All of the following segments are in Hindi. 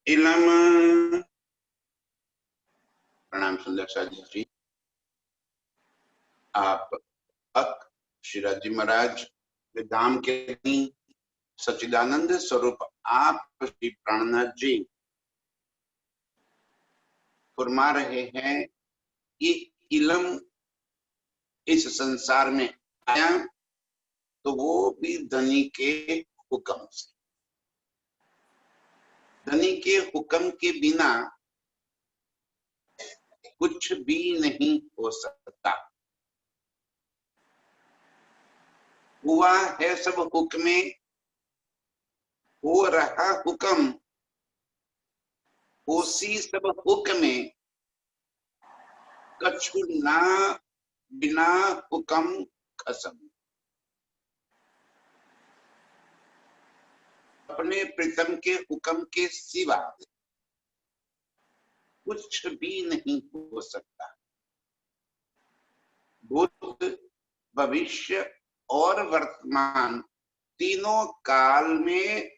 इलम। प्रणाम सुंदर साजी जी। आप अक शिराजी महाराज धाम के सच्चिदानंद स्वरूप आप श्री प्राणनाथ जी फरमा रहे हैं कि इलम इस संसार में आया तो वो भी धनी के हुक्म से। धनी के हुक्म के बिना कुछ भी नहीं हो सकता। हुआ है सब हुक्मे, हो रहा हुक्म, होसी सब हुक्मे, कछु ना बिना हुक्म खसम। अपने प्रीतम के हुक्म के सिवा कुछ भी नहीं हो सकता। भूत, भविष्य और वर्तमान तीनों काल में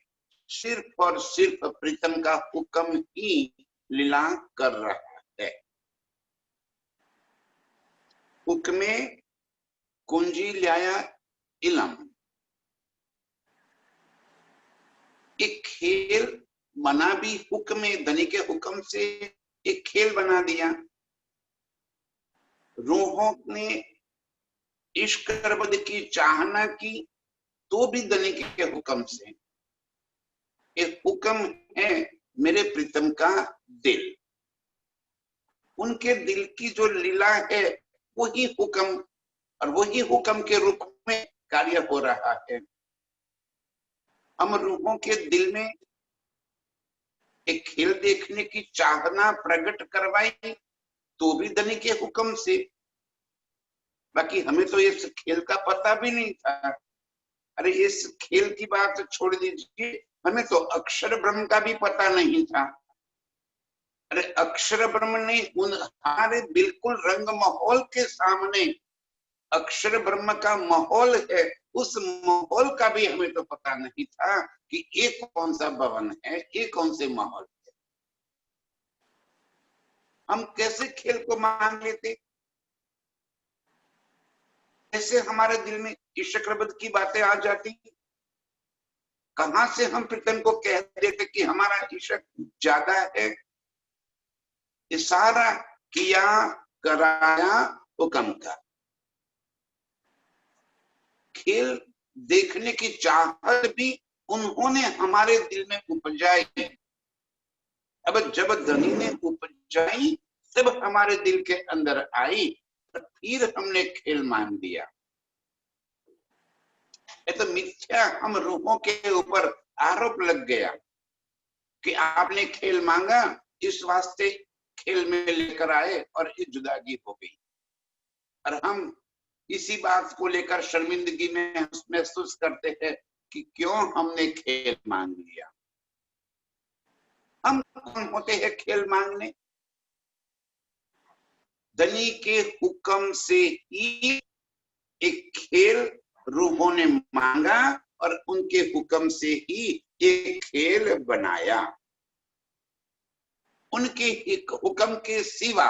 सिर्फ और सिर्फ प्रीतम का हुक्म ही लीला कर रहा है। हुक्मे कुंजी ल्याया इलम। एक खेल बना भी हुक्मे, धनी के हुक्म से एक खेल बना दिया। रूहों ने इश्क रबद की चाहना की तो भी धनी के हुक्म से। एक हुक्म है मेरे प्रीतम का दिल। उनके दिल की जो लीला है वही हुक्म और वही हुक्म के रूप में कार्य हो रहा है। हम रूहों के दिल में एक खेल देखने की चाहना प्रकट करवाई तो भी धनी के हुक्म से। बाकी हमें तो इस खेल का पता भी नहीं था। अरे इस खेल की बात छोड़ दीजिए, हमें तो अक्षर ब्रह्म का भी पता नहीं था। अरे अक्षर ब्रह्म ने हमारे बिल्कुल रंग माहौल के सामने अक्षर ब्रह्म का माहौल है, उस माहौल का भी हमें तो पता नहीं था कि ये कौन सा भवन है, ये कौन से माहौल है। हम कैसे खेल को मान लेते, कैसे हमारे दिल में इश्क रबद की बातें आ जाती। कहां से हम प्रीतम को कह देते कि हमारा इश्क ज्यादा है। इशारा किया कराया हुक्म का। खेल देखने की चाहत भी उन्होंने हमारे दिल में उपजाई। अब जब धनी ने उपजाई तब हमारे दिल के अंदर आई तो फिर हमने खेल मान दिया। ये तो मिथ्या हम रूहों के ऊपर आरोप लग गया कि आपने खेल मांगा इस वास्ते खेल में लेकर आए और ये जुदागी हो गई। और हम इसी बात को लेकर शर्मिंदगी में महसूस करते हैं कि क्यों हमने खेल मांग लिया। हम कौन होते हैं खेल मांगने। धनी के हुक्म से ही एक खेल रूहों ने मांगा और उनके हुक्म से ही एक खेल बनाया। उनके एक हुक्म के सिवा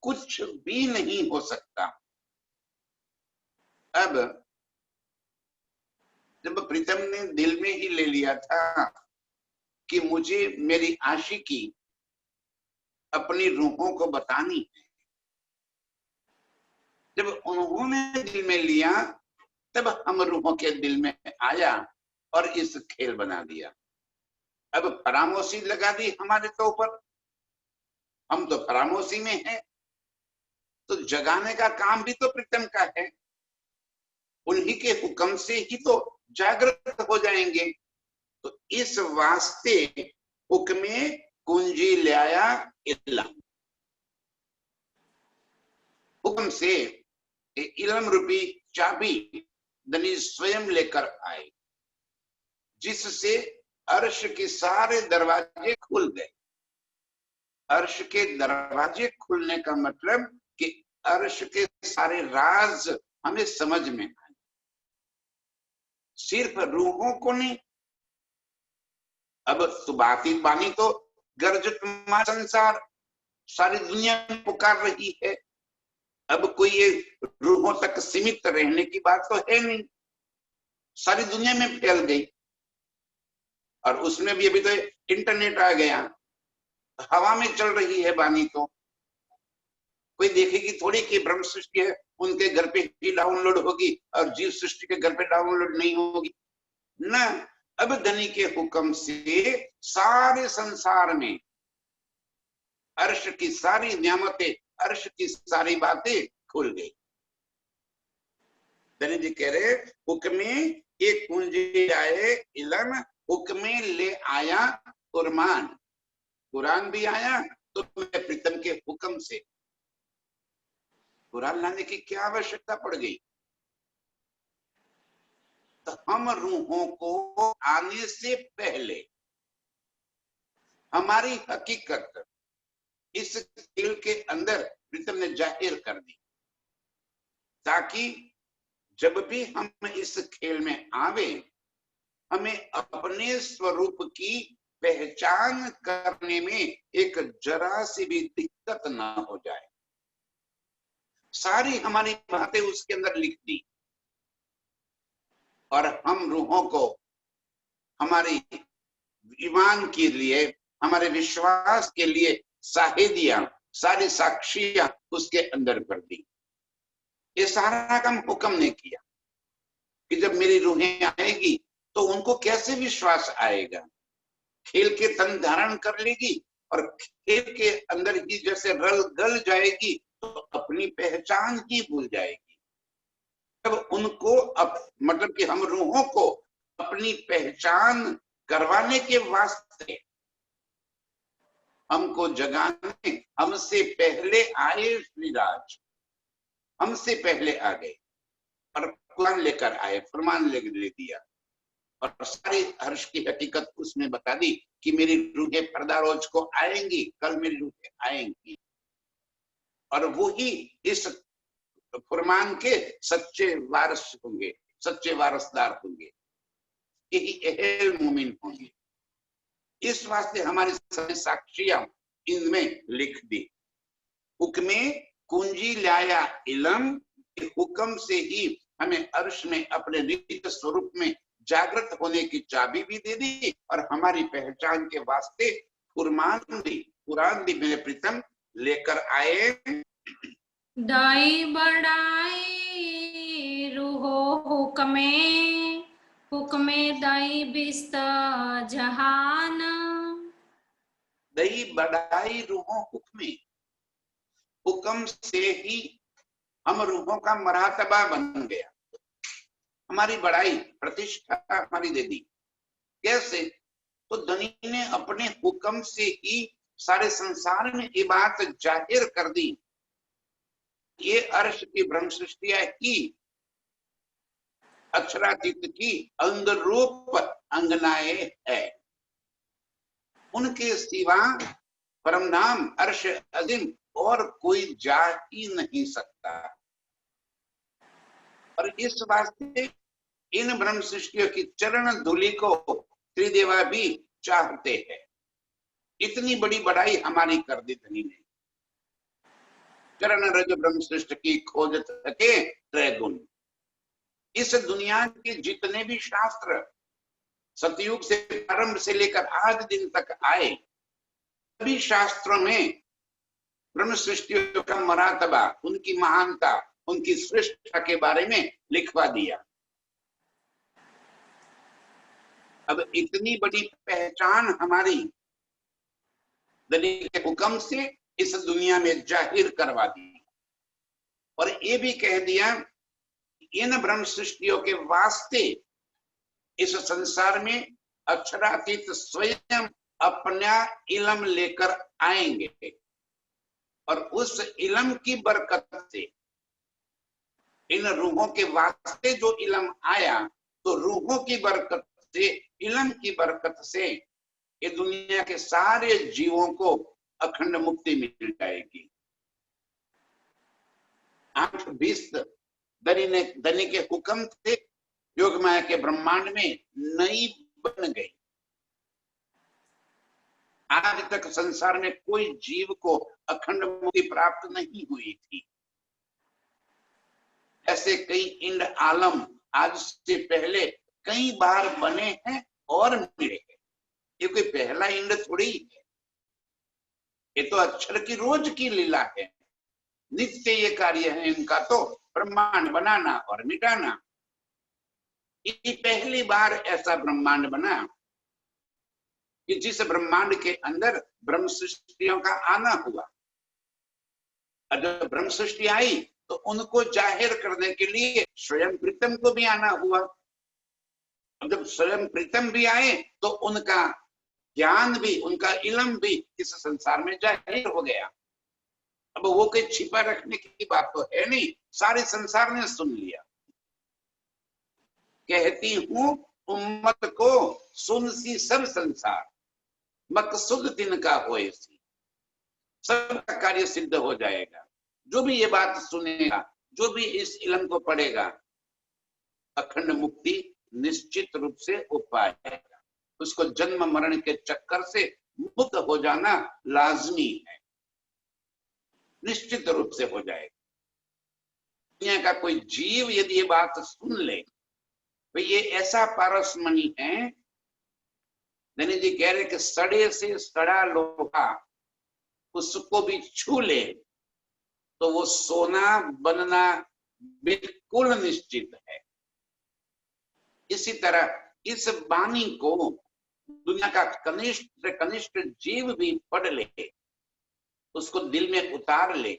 कुछ भी नहीं हो सकता। अब जब प्रीतम ने दिल में ही ले लिया था कि मुझे मेरी आशिकी अपनी रूहों को बतानी है, जब उन्होंने दिल में लिया तब हम रूहों के दिल में आया और इस खेल बना दिया। अब फरामोशी लगा दी हमारे तो ऊपर, हम तो फरामोशी में हैं। तो जगाने का काम भी तो प्रीतम का है। उन्हीं के हुक्म से ही तो जागृत हो जाएंगे। तो इस वास्ते हुक्मे कुंजी ल्याया इलम। हुक्म से इलम रूपी चाबी धनी स्वयं लेकर आए, जिससे अर्श के सारे दरवाजे खुल गए। अर्श के दरवाजे खुलने का मतलब कि अर्श के सारे राज हमें समझ में आए। सिर्फ रूहों को नहीं, अब सुभाषित वाणी तो गर्जत संसार, सारी दुनिया में पुकार रही है। अब कोई ये रूहों तक सीमित रहने की बात तो है नहीं, सारी दुनिया में फैल गई। और उसमें भी अभी तो इंटरनेट आ गया, हवा में चल रही है वाणी। तो कोई देखेगी थोड़ी कि ब्रह्म सृष्टि है उनके घर पे ही डाउनलोड होगी और जीव सृष्टि के घर पे डाउनलोड नहीं होगी ना। अब धनी के हुक्म से सारे संसार में अर्श की सारी नियामतें, अर्श की सारी बातें खुल गई। धनी जी कह रहे हुक्मे एक कुंजी आए इलम, हुक्मे ले आया कुरमान। कुरान भी आया तो मैं प्रीतम के हुक्म से। कुरान लाने की क्या आवश्यकता पड़ गई? तो हम रूहों को आने से पहले हमारी हकीकत इस खेल के अंदर प्रीतम ने जाहिर कर दी, ताकि जब भी हम इस खेल में आवे हमें अपने स्वरूप की पहचान करने में एक जरा सी भी दिक्कत ना हो जाए। सारी हमारी बातें उसके अंदर लिख दी और हम रूहों को हमारी ईमान के लिए, हमारे विश्वास के लिए साहिदियां, सारी साक्षियां उसके अंदर कर दी। ये सारा काम हुक्म ने किया कि जब मेरी रूहें आएगी तो उनको कैसे विश्वास आएगा। खेल के तन धारण कर लेगी और खेल के अंदर ही जैसे गल जाएगी तो अपनी पहचान ही भूल जाएगी। तब उनको मतलब कि हम रूहों को अपनी पहचान करवाने के वास्ते हमको जगाने हमसे पहले आए श्रीराज, हमसे पहले आ गए और कुरान लेकर आए, फरमान ले दिया और सारी हर्ष की हकीकत उसमें बता दी कि मेरी रूहें पर्दा रोज को आएंगी, कल मेरी रूहें आएंगी और वो ही इस फरमान के सच्चे वारिस होंगे, सच्चे वारसदार होंगे, यही अहल मोमिन होंगे। इस वास्ते हमारी सभी साक्षियां इनमें लिख दी। हुक्मे कुंजी लाया इलम, हुक्म से ही हमें अर्श में अपने नित्य स्वरूप में जागृत होने की चाबी भी दे दी और हमारी पहचान के वास्ते कुरान दी मेरे प्रीतम लेकर आए। दाई बढ़ाई रूहो हुक्मे, हुक्मे दाई बिस्ता जहान। दई बढ़ाई रूहों हुक्मे, हुक्म से ही हम रूहों का मरातबा बन गया, हमारी बढ़ाई प्रतिष्ठा हमारी दे दी। कैसे? तो धनी ने अपने हुक्म से ही सारे संसार में ये बात जाहिर कर दी, ये अर्श की ब्रह्म सृष्टिया ही अक्षरातीत की अंग रूप अंगनाएं है, उनके सिवा परम नाम अर्श अजीम और कोई जा ही नहीं सकता। और इस वास्ते इन ब्रह्म सृष्टियों की चरण धूलि को त्रिदेवा भी चाहते हैं। इतनी बड़ी बड़ाई हमारी कर दी धनी ने। चरण रज ब्रह्म सृष्टि की खोज थके त्रैगुण। इस दुनिया के जितने भी शास्त्र सतयुग से प्रारंभ से लेकर आज दिन तक आए, सभी शास्त्रों में ब्रह्म सृष्टियों का मरातबा, उनकी महानता, उनकी श्रेष्ठता के बारे में लिखवा दिया। अब इतनी बड़ी पहचान हमारी के हुक्म से इस दुनिया में जाहिर करवा दी और ये भी कह दिया इन ब्रह्म सृष्टियों के वास्ते इस संसार में अक्षरातीत स्वयं अपना इलम लेकर आएंगे और उस इलम की बरकत से इन रूहों के वास्ते जो इलम आया, तो रूहों की बरकत से, इलम की बरकत से ये दुनिया के सारे जीवों को अखंड मुक्ति मिल जाएगी। 8-20 धनी के हुक्म से योग माया के ब्रह्मांड में नई बन गई। आज तक संसार में कोई जीव को अखंड मुक्ति प्राप्त नहीं हुई थी। ऐसे कई इंड आलम आज से पहले कई बार बने हैं और मिले हैं। ये कोई पहला इंड थोड़ी है, ये तो अक्षर की रोज की लीला है। नित्य ये कार्य है इनका तो ब्रह्मांड बनाना और मिटाना। ये पहली बार ऐसा ब्रह्मांड बना कि जिस ब्रह्मांड के अंदर ब्रह्म सृष्टियों का आना हुआ। और जब ब्रह्म सृष्टि आई तो उनको जाहिर करने के लिए स्वयं प्रीतम को भी आना हुआ। और जब स्वयं प्रीतम भी आए तो उनका ज्ञान भी, उनका इल्म भी इस संसार में जाहिर हो गया। अब वो कोई छिपा रखने की बात तो है नहीं, सारे संसार ने सुन लिया। कहती हूं उम्मत को सुन सी सब संसार, मकसूद तिनका होए सी। सबका कार्य सिद्ध हो जाएगा। जो भी ये बात सुनेगा, जो भी इस इल्म को पढ़ेगा, अखंड मुक्ति निश्चित रूप से हो पाएगा। उसको जन्म मरण के चक्कर से मुक्त हो जाना लाजमी है, निश्चित रूप से हो जाएगा। दुनिया का कोई जीव यदि ये बात सुन ले तो ये ऐसा पारसमणि है। धनी जी कह रहे कि सड़े से सड़ा लोहा उसको भी छू ले तो वो सोना बनना बिल्कुल निश्चित है। इसी तरह इस वाणी को दुनिया का कनिष्ठ कनिष्ठ जीव भी पढ़ ले, उसको दिल में उतार ले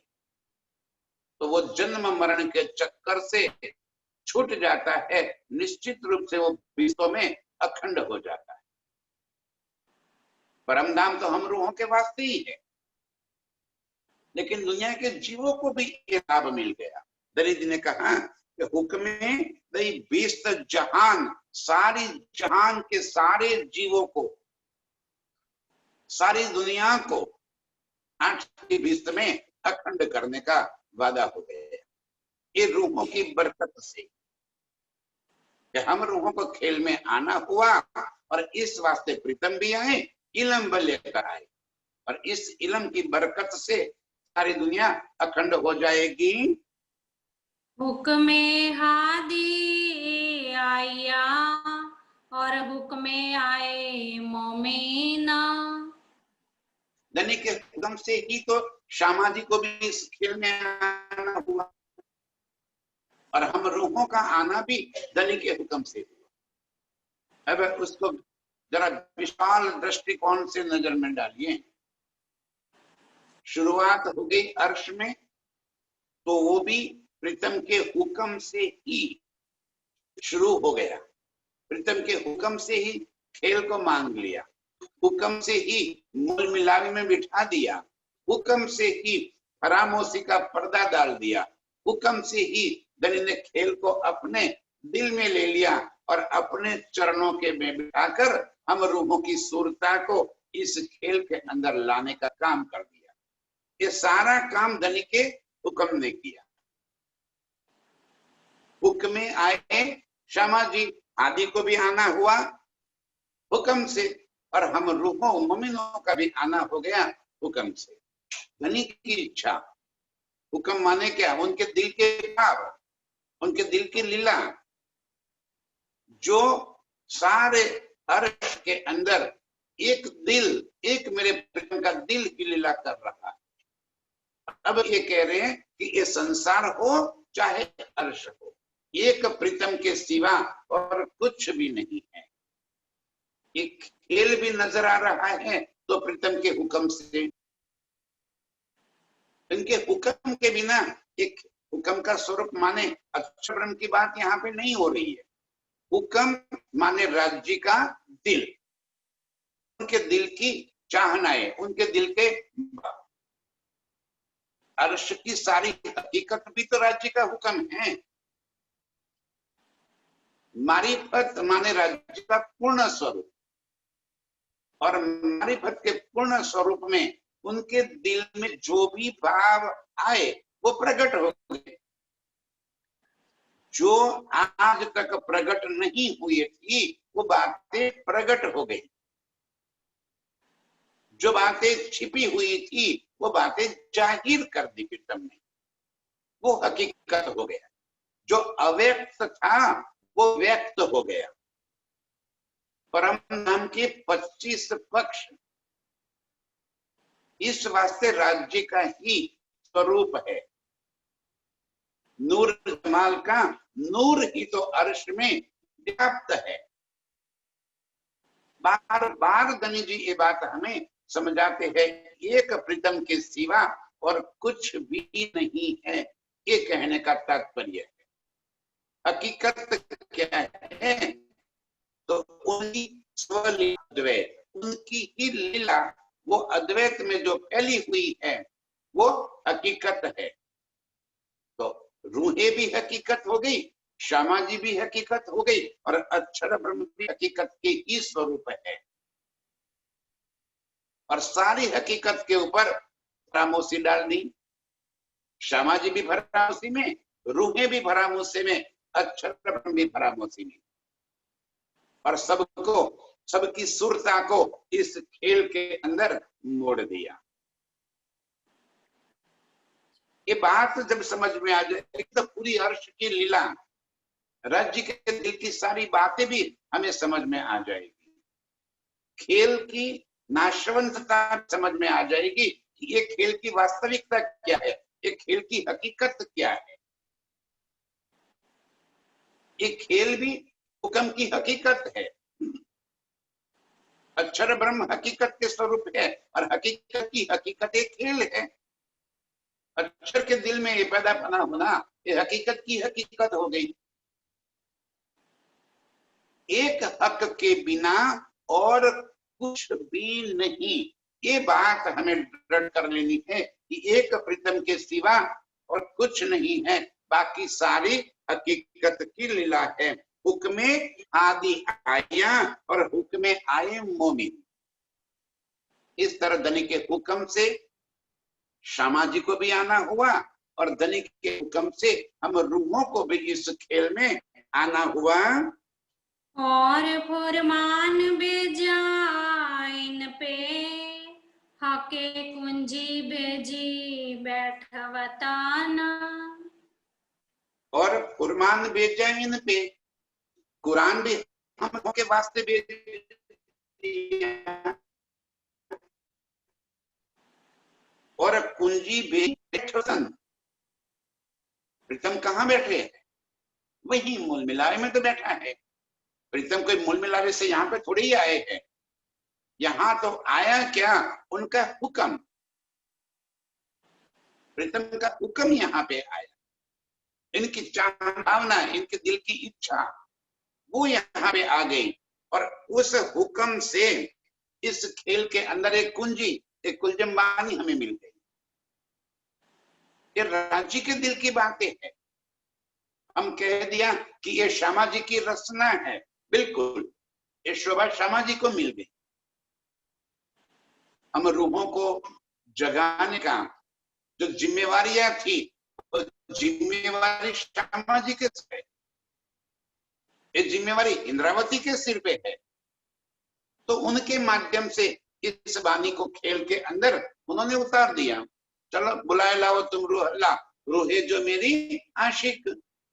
तो वो जन्म मरण के चक्कर से छूट जाता है। निश्चित रूप से वो विश्व में अखंड हो जाता है। परम धाम तो हम रूहों के वास्ते ही है, लेकिन दुनिया के जीवों को भी ये लाभ मिल गया। दरिद्र ने कहा कि हुक्म दई 20 जहान, सारी जहान के सारे जीवों को, सारी दुनिया को 8 की 20 में अखंड करने का वादा हो गया। ये रूहों की बरकत से हम रूहों को खेल में आना हुआ और इस वास्ते प्रीतम भी आए, इल्म लेकर आए और इस इल्म की बरकत से सारी दुनिया अखंड हो जाएगी। हुक्मे हादी आया और हुक्मे आए मोमेना। धनी के हुक्म से ही तो श्यामा जी को भी इस खेल में आना हुआ और हम रूहों का आना भी धनी के हुक्म से हुआ। अब उसको जरा विशाल दृष्टिकोण से नजर में डालिए। शुरुआत हो गई अर्श में, तो वो भी प्रीतम के हुक्म से ही शुरू हो गया। प्रीतम के हुक्म से ही खेल को मांग लिया, हुक्म से ही मूल मिलावी में बिठा दिया, हुक्म से ही फरामोशी का पर्दा डाल दिया, हुक्म से ही धनी ने खेल को अपने दिल में ले लिया और अपने चरणों के में बिठाकर हम रूहों की सूरता को इस खेल के अंदर लाने का काम कर दिया। ये सारा काम धनी के हुक्म ने किया। हुक्म आए श्यामा जी, आदि को भी आना हुआ हुक्म से और हम रूहों मोमिनों का भी आना हो गया हुक्म से। धनी की इच्छा, हुक्म माने क्या? उनके दिल के भाव, उनके दिल की लीला, जो सारे अर्श के अंदर एक दिल, एक मेरे प्रेम का दिल की लीला कर रहा है। अब ये कह रहे हैं कि ये संसार हो चाहे अर्श हो, एक प्रीतम के सिवा और कुछ भी नहीं है। एक खेल भी नजर आ रहा है तो प्रीतम के हुक्म से। इनके हुक्म के बिना, एक हुक्म का स्वरूप माने अक्षर ब्रह्म की बात यहाँ पे नहीं हो रही है। हुक्म माने राज्य का दिल, उनके दिल की चाहनाएं, उनके दिल के अर्श की सारी हकीकत भी तो राज्य का हुक्म है। मारिफत माने राज्य का पूर्ण स्वरूप, और मारिफत के पूर्ण स्वरूप में उनके दिल में जो भी भाव आए वो प्रकट हो गए। जो आज तक प्रकट नहीं हुई थी वो बातें प्रकट हो गई। जो बातें छिपी हुई थी वो बातें जाहिर कर दी प्रीतम ने, वो हकीकत हो गया। जो अव्यक्त था वो व्यक्त हो गया। परम धाम के 25 पक्ष इस वास्ते राज्य का ही स्वरूप है। नूर जमाल का नूर ही तो अर्श में व्याप्त है। बार बार गणि जी ये बात हमें समझाते हैं, एक प्रीतम के सिवा और कुछ भी नहीं है, ये कहने का तात्पर्य है। हकीकत क्या है? तो उनकी स्वलीला, उनकी ही लीला, वो अद्वैत में जो फैली हुई है वो हकीकत है। तो रूहें भी हकीकत हो गई, श्यामा जी भी हकीकत हो गई, और अक्षर ब्रह्म भी हकीकत के ही स्वरूप है। और सारी हकीकत के ऊपर भरामोशी डाल दी। श्यामा जी भी भरामोशी में, रूहें भी भरामोशी में, अक्षर ब्रह्म भी भरामोशी में, और सबको, सबकी सुरता को इस खेल के अंदर मोड़ दिया। ये बात जब समझ में आ जाए तो पूरी अर्श की लीला, राज्य के दिल की सारी बातें भी हमें समझ में आ जाएगी। खेल की नाशवंतता समझ में आ जाएगी कि ये खेल की वास्तविकता क्या है, ये खेल की हकीकत क्या है। ये खेल भी हुक्म की हकीकत है। अक्षर ब्रह्म हकीकत के स्वरूप है, और हकीकत की हकीकत एक खेल है। अक्षर के दिल में ये पैदा बना होना, ये हकीकत की हकीकत हो गई। एक हक के बिना और कुछ भी नहीं, ये बात हमें दृढ़ कर लेनी है कि एक प्रीतम के सिवा और कुछ नहीं है, बाकी सारी हकीकत की लीला है। हुक्मे आदि आया और हुक्मे आए मोमिन। इस तरह धनी के हुक्म से श्यामा जी को भी आना हुआ, और धनी के हुक्म से हम रूहों को भी इस खेल में आना हुआ। और फुरमान बेजाइन पे हके कुंजी भेजी बैठवताना। और फुरमान भेजा इन पे, कुरान भी हम के वास्ते भेज दिया, और कुंजी बैठन। प्रीतम कहाँ बैठे हैं? वही मूल मिलावे में तो बैठा है। प्रीतम कोई मूल मिलावे से यहाँ पे थोड़ी ही आए हैं। यहाँ तो आया क्या? उनका हुक्म। प्रीतम का हुक्म यहाँ पे आया, इनकी भावना, इनके दिल की इच्छा वो यहाँ पे आ गई, और उस हुक्म से इस खेल के अंदर एक कुंजी, एक कुलजम्बानी हमें मिल गई। ये राज्य के दिल की बातें है। हम कह दिया कि ये श्यामा जी की रचना है, बिल्कुल ये शोभा श्यामा जी को मिल गई। हम रूहों को जगाने का जो जिम्मेवारियां थी, वो जिम्मेवारी श्यामा जी के सिर, ये जिम्मेवारी इंद्रावती के सिर पे है। तो उनके माध्यम से इस वाणी को खेल के अंदर उन्होंने उतार दिया। चलो बुलाए लाओ तुम रूहल्ला, रूहे जो मेरी आशिक,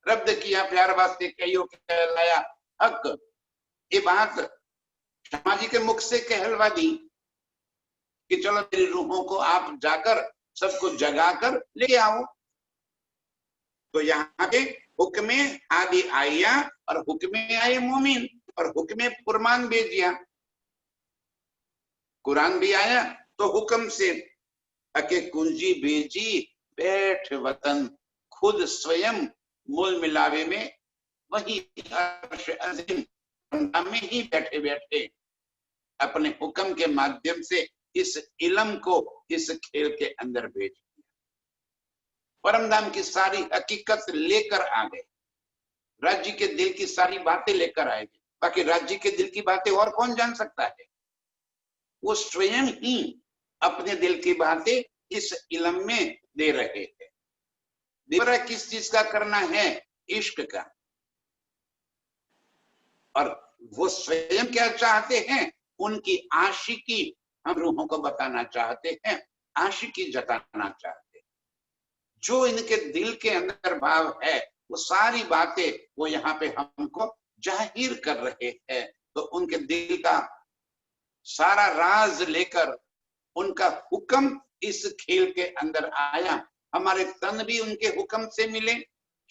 रब्द किया प्यार वास्ते कईयों कहलाया हक। ये बात श्यामा जी के मुख से कहलवा दी कि चलो मेरी रूहों को आप जाकर सबको जगाकर ले आओ। तो यहाँ पे हुक्मे आदि आया और हुक्मे आए मोमिन, और हुक्मे फुरमान भेजिया। कुरान भी आया तो हुक्म से अके कुंजी भेजी बैठ वतन, खुद स्वयं मूल मिलावे में वही अर्श अज़ीम में ही बैठे बैठे अपने हुक्म के माध्यम से इस इल्म को इस खेल के अंदर भेज दिया। परमधाम की सारी हकीकत लेकर आ गए, राज्य के दिल की सारी बातें लेकर आएंगे। बाकी राज्य के दिल की बातें और कौन जान सकता है? वो स्वयं ही अपने दिल की बातें इस इल्म में दे रहे हैं। दीवारा किस चीज का करना है? इश्क का। और वो स्वयं क्या चाहते हैं? उनकी आशिकी हम रूहों को बताना चाहते हैं, आशिकी जताना चाहते हैं। जो इनके दिल के अंदर भाव है वो सारी बातें वो यहाँ पे हमको जाहिर कर रहे हैं। तो उनके दिल का सारा राज लेकर उनका हुक्म इस खेल के अंदर आया। हमारे तन भी उनके हुक्म से मिले,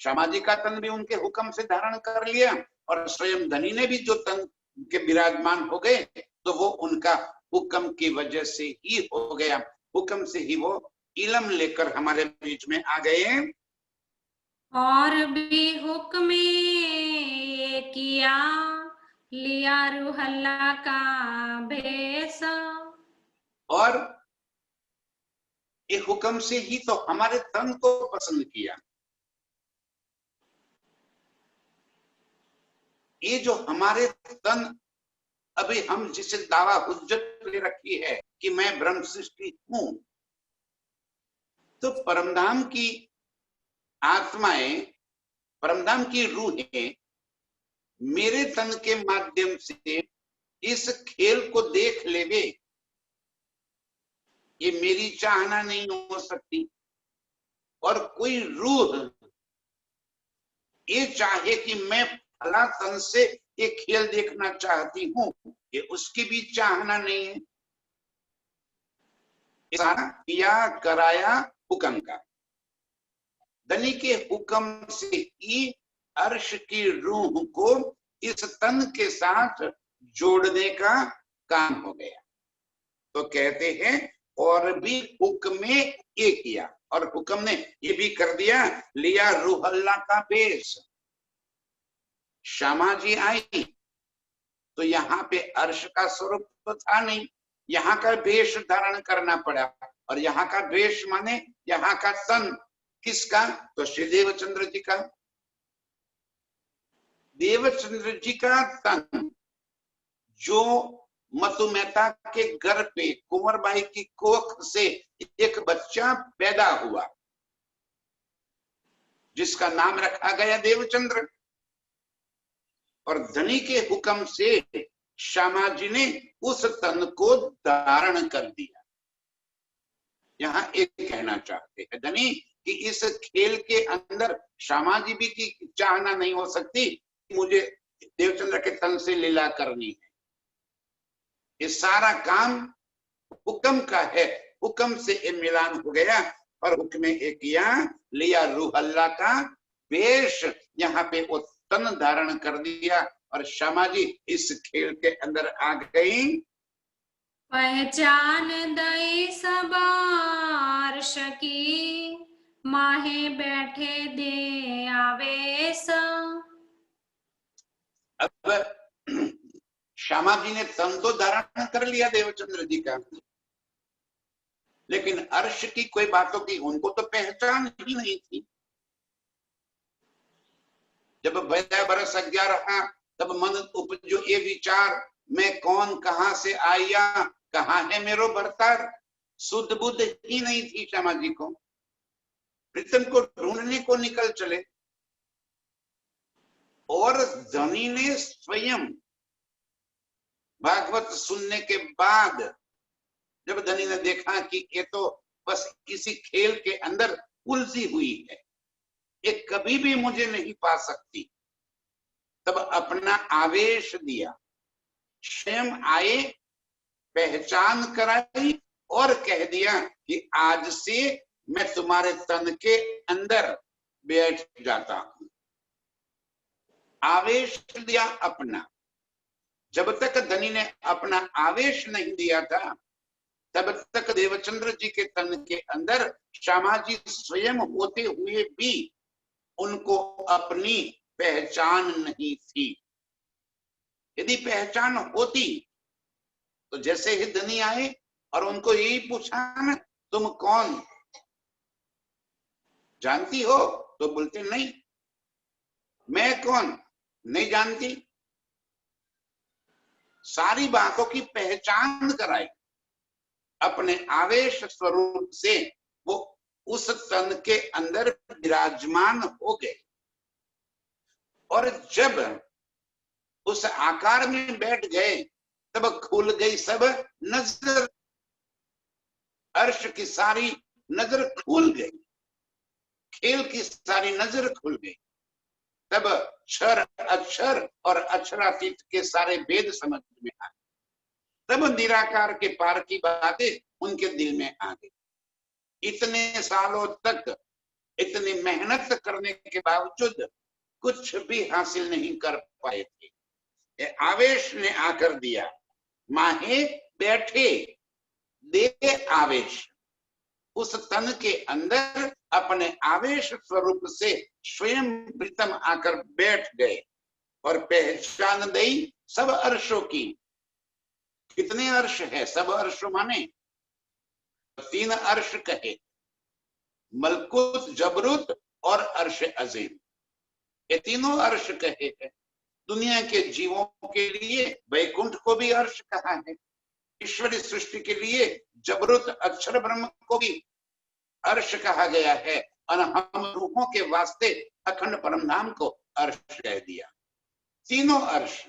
समाजी का तन भी उनके हुक्म से धारण कर लिया, और स्वयं धनी ने भी जो तन के विराजमान हो गए तो वो उनका हुक्म की वजह से ही हो गया। हुक्म से ही वो इलम लेकर हमारे बीच में आ गए। और भी हुक्म किया, लिया रूहल्ला का भेष। और एक हुक्म से ही तो हमारे तन को पसंद किया। ये जो हमारे तन, अभी हम जिसे दावा हुज्जत ले रखी है कि मैं ब्रह्म सृष्टि हूं, तो परमधाम की आत्माएं, परमधाम की रूहें मेरे तन के माध्यम से इस खेल को देख लेवे, ये मेरी चाहना नहीं हो सकती। और कोई रूह ये चाहे कि मैं फला तन से ये खेल देखना चाहती हूं, ये उसकी भी चाहना नहीं है। सारा किया कराया हुक्म का। धनी के हुक्म से ही अर्श की रूह को इस तन के साथ जोड़ने का काम हो गया। तो कहते हैं और भी हुक्म ये किया, और हुक्म ने ये भी कर दिया, लिया रूहल्ला का भेष। श्यामा जी आई तो यहाँ पे अर्श का स्वरूप तो था नहीं, यहाँ का भेष धारण करना पड़ा। और यहाँ का भेष माने यहाँ का तन किसका? तो श्री देवचंद्र जी का। देवचंद्र जी का तन जो मतु मेहता के घर पे कुंवरबाई की कोख से एक बच्चा पैदा हुआ, जिसका नाम रखा गया देवचंद्र, और धनी के हुक्म से श्यामा जी ने उस तन को धारण कर दिया। यहाँ एक कहना चाहते हैं धनी कि इस खेल के अंदर श्यामा जी भी की चाहना नहीं हो सकती, मुझे देवचंद्र के तन से लीला करनी है। ये सारा काम हुक्म का है, हुक्म से ये मिलान हो गया। और हुक्म ये किया, लिया रूहल्ला का वेश, यहाँ पे वो तन धारण कर दिया और श्यामा जी इस खेल के अंदर आ गई। पहचान दई सब अर्श की, माहे बैठे दे आवेश। अब श्यामा जी ने तन तो धारण कर लिया देवचंद्र जी का, लेकिन अर्श की कोई बातों की उनको तो पहचान ही नहीं थी। जब 12 बरस अज्ञा रहा तब मन उपजो ये विचार, मैं कौन कहां से आया, कहाँ है मेरो भरतार। शुद्ध बुद्ध ही नहीं थी श्यामा जी को, प्रीतम को ढूंढने को निकल चले। और धनी ने स्वयं भागवत सुनने के बाद जब धनी ने देखा कि ये तो बस किसी खेल के अंदर उलझी हुई है, ये कभी भी मुझे नहीं पा सकती, तब अपना आवेश दिया, स्वयं आए, पहचान कराई और कह दिया कि आज से मैं तुम्हारे तन के अंदर बैठ जाता हूं। आवेश दिया अपना। जब तक धनी ने अपना आवेश नहीं दिया था तब तक देवचंद्र जी के तन के अंदर श्यामा जी स्वयं होते हुए भी उनको अपनी पहचान नहीं थी। यदि पहचान होती तो जैसे ही धनी आए और उनको यही पूछा ना, तुम कौन जानती हो, तो बोलते नहीं, मैं कौन नहीं जानती। सारी बातों की पहचान कराई, अपने आवेश स्वरूप से वो उस तन के अंदर विराजमान हो गए। और जब उस आकार में बैठ गए तब खुल गई सब नजर अर्श की सारी नजर खुल गई, खेल की सारी नजर खुल गई। तब क्षर अक्षर और अक्षरातीत के सारे भेद समझ में आए। तब निराकार के पार की बातें उनके दिल में आ गई। इतने सालों तक इतनी मेहनत करने के बावजूद कुछ भी हासिल नहीं कर पाए थे। ये आवेश ने आकर दिया। माहे बैठे दे आवेश। उस तन के अंदर अपने आवेश स्वरूप से स्वयं प्रीतम आकर बैठ गए और पहचान दी सब अर्शों की। कितने अर्श है? सब अर्श माने 3 अर्श कहे, मलकुत, जबरूत और अर्श अजीम। ये तीनों अर्श कहे हैं। दुनिया के जीवों के लिए वैकुंठ को भी अर्श कहा है। ईश्वरी सृष्टि के लिए जबरूत अक्षर ब्रह्म को भी अर्श कहा गया है, और हम रूहों के वास्ते अखंड परम धाम को अर्श कह दिया। तीनों अर्श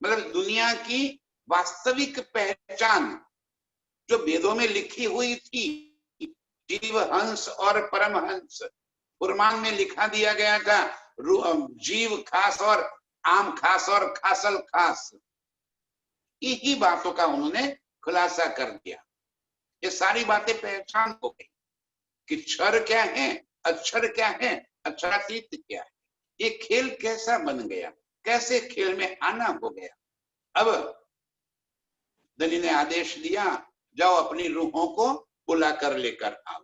मतलब दुनिया की वास्तविक पहचान जो वेदों में लिखी हुई थी, जीव हंस और परमहंस। कुरान में लिखा दिया गया था जीव खास और आम खास और खासल खास। यही बातों का उन्होंने खुलासा कर दिया। ये सारी बातें पहचान हो गई कि क्षर क्या है, अक्षर क्या है, अक्षरातीत क्या है। ये खेल कैसा बन गया, कैसे खेल में आना हो गया। अब धनी ने आदेश दिया, जाओ अपनी रूहों को बुला कर लेकर आओ।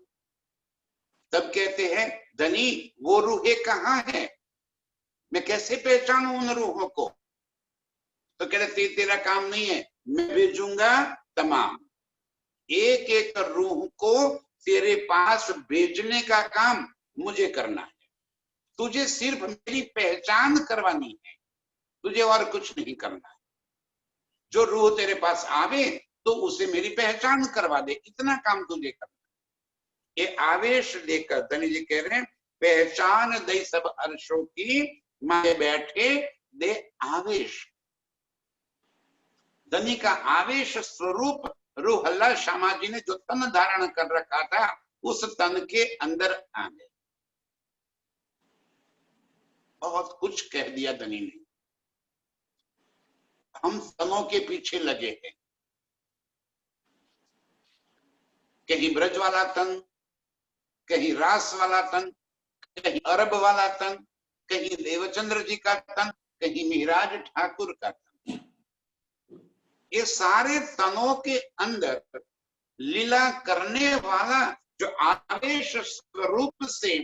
तब कहते हैं, धनी वो रूहें कहाँ हैं? मैं कैसे पहचानूं उन रूहों को? तो कहते तेरा काम नहीं है, मैं भेजूंगा तमाम। एक एक रूह को तेरे पास भेजने का काम मुझे करना है। तुझे सिर्फ मेरी पहचान करवानी है, तुझे और कुछ नहीं करना है। जो रूह तेरे पास आवे तो उसे मेरी पहचान करवा दे, इतना काम तुझे करना है। ये आवेश देकर धनी जी कह रहे हैं, पहचान दे सब अर्शों की, माए बैठे दे आवेश। धनी का आवेश स्वरूप रूहल्ला श्यामा जी ने जो तन धारण कर रखा था, उस तन के अंदर आ गए। बहुत कुछ कह दिया धनी ने। हम तनों के पीछे लगे हैं, कहीं ब्रज वाला तन, कहीं रास वाला तन, कहीं अरब वाला तन, कहीं देवचंद्र जी का तन, कहीं मिहिराज ठाकुर का तन। ये सारे तनों के अंदर लीला करने वाला जो आवेश स्वरूप से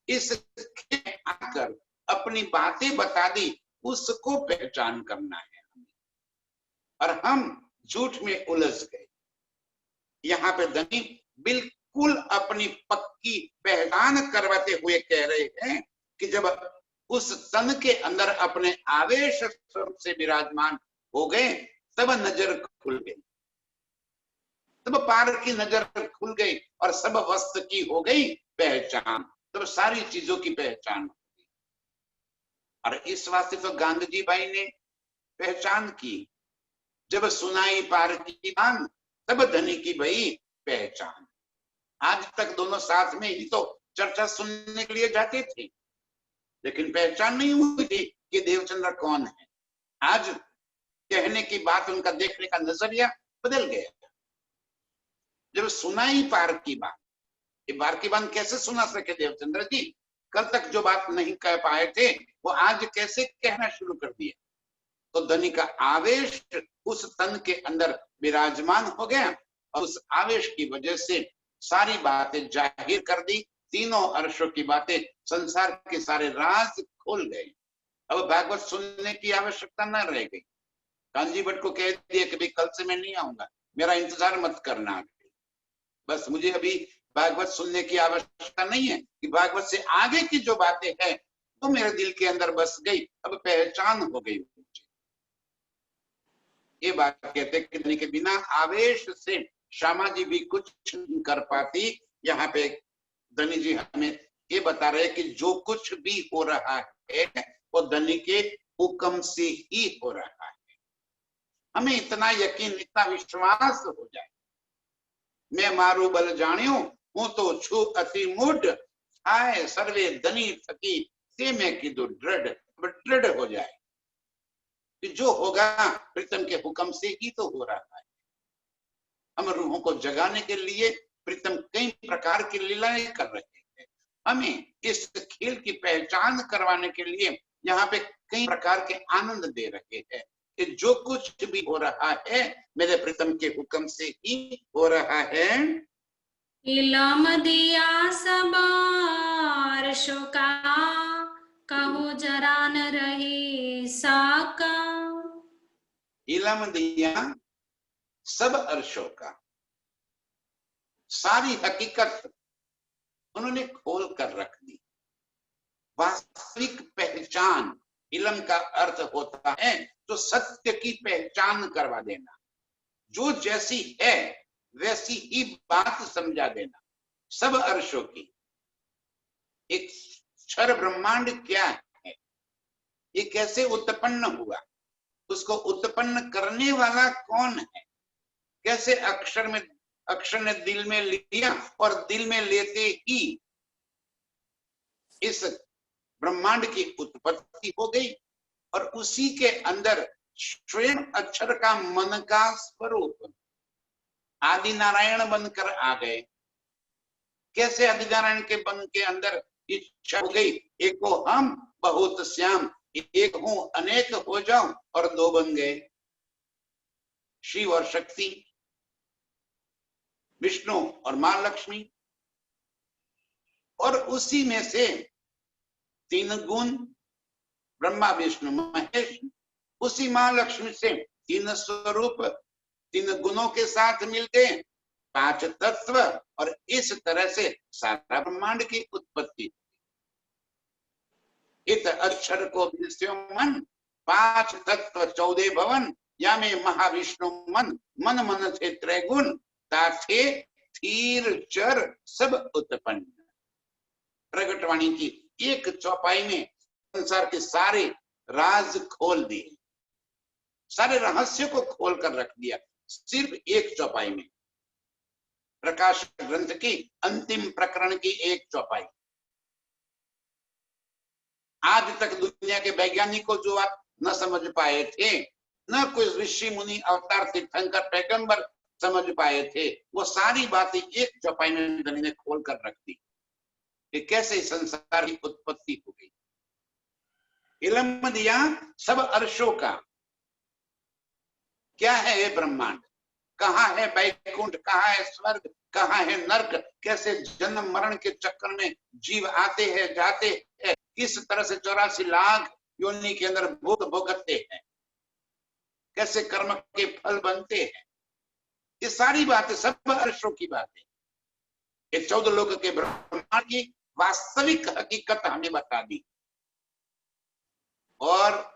इस आकर अपनी बातें बता दी, उसको पहचान करना है। और हम झूठ में उलझ गए। यहाँ पे धनी बिल्कुल अपनी पक्की पहचान करवाते हुए कह रहे हैं कि जब उस तन के अंदर अपने आवेश स्वरूप से विराजमान हो गए, तब नजर खुल गई, तब पार की नजर खुल गई और सब वस्तु की हो गई पहचान। तब सारी चीजों की पहचान हो गई। और इस वास्ते तो गांधी जी भाई ने पहचान की। जब सुनाई पार की बात, तब धनी की भई पहचान। आज तक दोनों साथ में ही तो चर्चा सुनने के लिए जाते थे, लेकिन पहचान नहीं हुई थी कि देवचंद्र कौन है। आज कहने की बात, उनका देखने का नजरिया बदल गया। जब सुनाई पार की बात, ये पार की बात कैसे सुना सके देवचंद्र जी? कल तक जो बात नहीं कह पाए थे, वो आज कैसे कहना शुरू कर दिया? तो धनी का आवेश उस तन के अंदर विराजमान हो गया और उस आवेश की वजह से सारी बातें जाहिर कर दी। तीनों अर्शों की बातें, संसार के सारे राज खोल गए। अब भागवत सुनने की आवश्यकता न रह गई। कांजी भट्ट को कह दिया कि भाई कल से मैं नहीं आऊंगा, मेरा इंतजार मत करना। बस मुझे अभी भागवत सुनने की आवश्यकता नहीं है कि भागवत से आगे की जो बातें हैं तो मेरे दिल के अंदर बस गई, अब पहचान हो गई मुझे। ये बात कहते कि के बिना आवेश से श्यामा जी भी कुछ नहीं कर पाती। यहाँ पे धनी जी हमें ये बता रहे कि जो कुछ भी हो रहा है वो धनी के हुक्म से ही हो रहा है। हमें इतना यकीन, इतना विश्वास हो जाए मैं मारू बल जाण्यो, हूं तो छू अति मूढ़, आए सर्वे धनी थकी, से मैं कीधु दृढ़। दृढ़ हो जाए कि जो होगा प्रीतम के हुक्म से ही तो हो रहा है। हम रूहों को जगाने के लिए प्रीतम कई प्रकार की लीलाएं कर रहे हैं। हमें इस खेल की पहचान करवाने के लिए यहाँ पे कई प्रकार के आनंद दे रहे हैं कि जो कुछ भी हो रहा है मेरे प्रीतम के हुक्म से ही हो रहा है। इलम दिया सबारशों का, कहो जरा न रही साका। इलम दिया सब अर्शों का, सारी हकीकत उन्होंने खोल कर रख दी। वास्तविक पहचान, इलम का अर्थ होता है तो सत्य की पहचान करवा देना, जो जैसी है वैसी ही बात समझा देना। सब अर्शों की एक क्षर ब्रह्मांड क्या है, ये कैसे उत्पन्न हुआ, उसको उत्पन्न करने वाला कौन है, कैसे अक्षर ने दिल में लिया और दिल में लेते ही इस ब्रह्मांड की उत्पत्ति हो गई और उसी के अंदर स्वयं अक्षर का मन का स्वरूप आदि नारायण बनकर आ गए। कैसे आदि नारायण के बन के अंदर इच्छा हो गई, एक हो हम बहुत श्याम, एक हूं अनेक हो जाऊं, और दो बन गए, शिव और शक्ति, विष्णु और मां लक्ष्मी। और उसी में से तीन गुण, ब्रह्मा विष्णु महेश, उसी मां लक्ष्मी से तीन स्वरूप, तीन गुणों के साथ मिलते पांच तत्व, और इस तरह से सारा ब्रह्मांड की उत्पत्ति। इत अक्षर को विषयो मन, पांच तत्व 14 भवन, या में महाविष्णु मन, मन मन थे त्रैगुण, ताथे थीर चर सब उत्पन्न। प्रगटवाणी की एक चौपाई में संसार के सारे राज खोल दिए, सारे रहस्य को खोल कर रख दिया, सिर्फ एक चौपाई में। प्रकाश ग्रंथ की अंतिम प्रकरण की एक चौपाई। आज तक दुनिया के वैज्ञानिकों जो आप न समझ पाए थे, न कोई ऋषि मुनि अवतार तीर्थंकर पैगंबर समझ पाए थे, वो सारी बातें एक चौपाई में धनी ने खोल कर रख दी कि कैसे संसार की उत्पत्ति हो गई। इल्म दिया सब अर्शों का। क्या है ये ब्रह्मांड, कहाँ है वैकुंठ, कहाँ है स्वर्ग, कहाँ है नरक, कैसे जन्म मरण के चक्कर में जीव आते हैं जाते हैं, किस तरह से 84 लाख योनि के अंदर भोग भोगते हैं, कैसे कर्म के फल बनते हैं, ये सारी बातें सब अर्शों की बातें, ये 14 लोक के ब्रह्मांड की वास्तविक हकीकत हमें बता दी और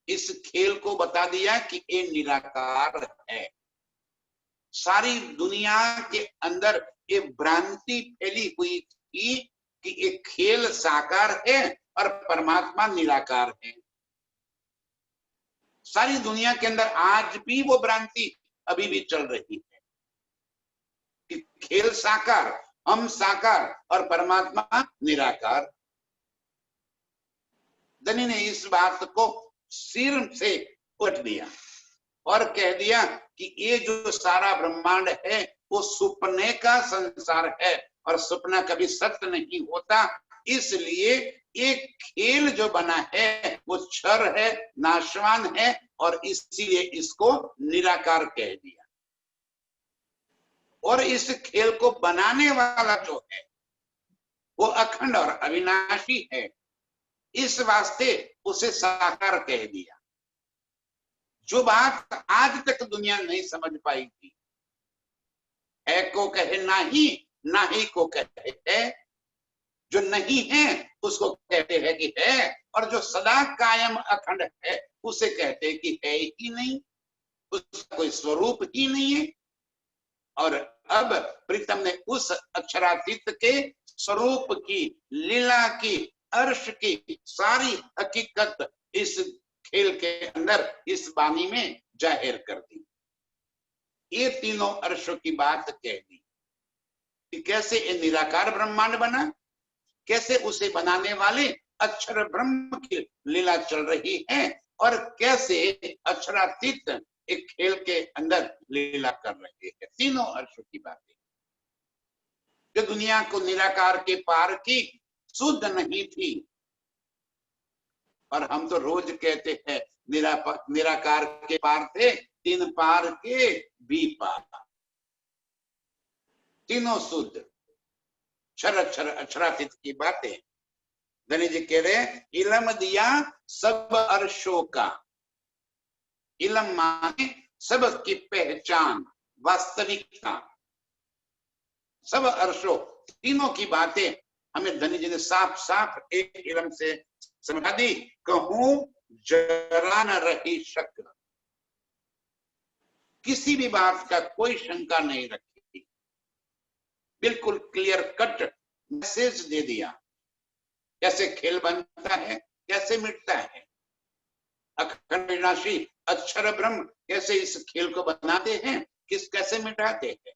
इस खेल को बता दिया कि ये निराकार है। सारी दुनिया के अंदर ये भ्रांति फैली हुई थी कि ये खेल साकार है और परमात्मा निराकार है। सारी दुनिया के अंदर आज भी वो भ्रांति अभी भी चल रही है कि खेल साकार, हम साकार और परमात्मा निराकार। धनी ने इस बात को सिर से उठ दिया और कह दिया कि ये जो सारा ब्रह्मांड है वो सुपने का संसार है और सपना कभी सत्य नहीं होता, इसलिए एक खेल जो बना है वो क्षर है, नाशवान है और इसीलिए इसको निराकार कह दिया। और इस खेल को बनाने वाला जो है वो अखंड और अविनाशी है, इस वास्ते उसे साकार कह दिया। जो बात आज तक दुनिया नहीं समझ पाई थी, है को कहे नाही, नाही को कहे है, जो नहीं है उसको कहते हैं कि है, और जो सदा कायम अखंड है उसे कहते हैं कि है ही नहीं, उसका कोई स्वरूप ही नहीं है। और अब प्रीतम ने उस अक्षरातीत के स्वरूप की, लीला की, अर्श की सारी हकीकत इस खेल के अंदर, इस वाणी में जाहिर कर दी। ये तीनों अर्शों की बात कह दी कि कैसे ये निराकार ब्रह्मांड बना, कैसे उसे बनाने वाले अक्षर ब्रह्म की लीला चल रही है और कैसे अक्षरातीत एक खेल के अंदर लीला कर रहे हैं। तीनों अर्शों की बातें जो दुनिया को निराकार के पार की शुद्ध नहीं थी, और हम तो रोज कहते हैं निराकार के पार थे, तीन पार के भी पार, तीनों शुद्ध क्षर अक्षर अक्षरातीत की बातें। धनी जी कह रहे इलम दिया सब अर्शों का, इलम माने सब की पहचान, वास्तविकता, सब अर्शों तीनों की बातें हमें धनी जी ने साफ साफ एक इलम से समझा दी। कहूं जरा न रही शक, किसी भी बात का कोई शंका नहीं रखी, बिल्कुल क्लियर कट मैसेज दे दिया। कैसे खेल बनता है, कैसे मिटता है, अखंड विनाशी अक्षर ब्रह्म कैसे इस खेल को बनाते हैं, कैसे मिटाते हैं,